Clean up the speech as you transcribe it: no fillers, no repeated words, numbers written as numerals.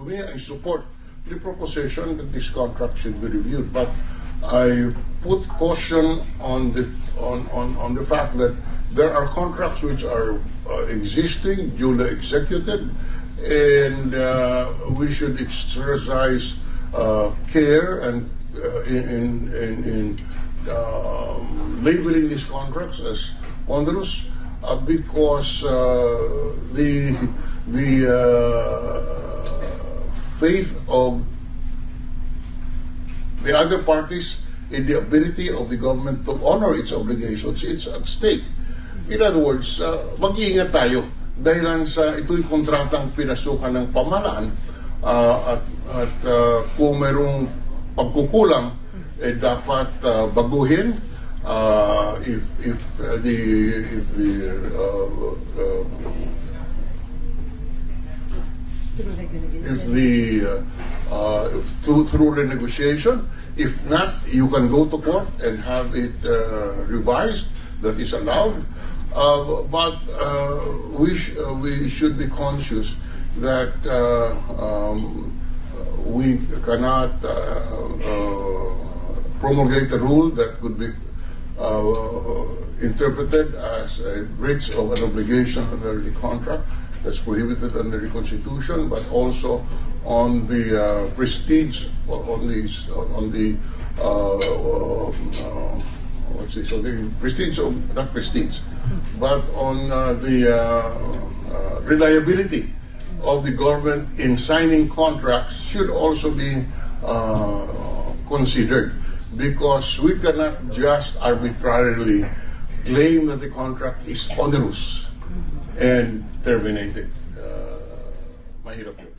to me, I support the proposition that this contract should be reviewed, but I put caution on the fact that there are contracts which are existing, duly executed, and we should exercise care and in labeling these contracts as onerous because the faith of the other parties in the ability of the government to honor its obligations, it's at stake. In other words, mag-iingat tayo dahil sa ito'y kontratang pinasukan ng pamahalaan at kung mayroong pagkukulang, dapat baguhin if through renegotiation. If not, you can go to court and have it revised. That is allowed. But we should be conscious that we cannot promulgate a rule that could be interpreted as a breach of an obligation under the contract that's prohibited under the Constitution, but also on the prestige, on the prestige of, not prestige, but on the reliability of the government in signing contracts should also be considered, because we cannot just arbitrarily claim that the contract is onerous and terminate it. Mahirap yun.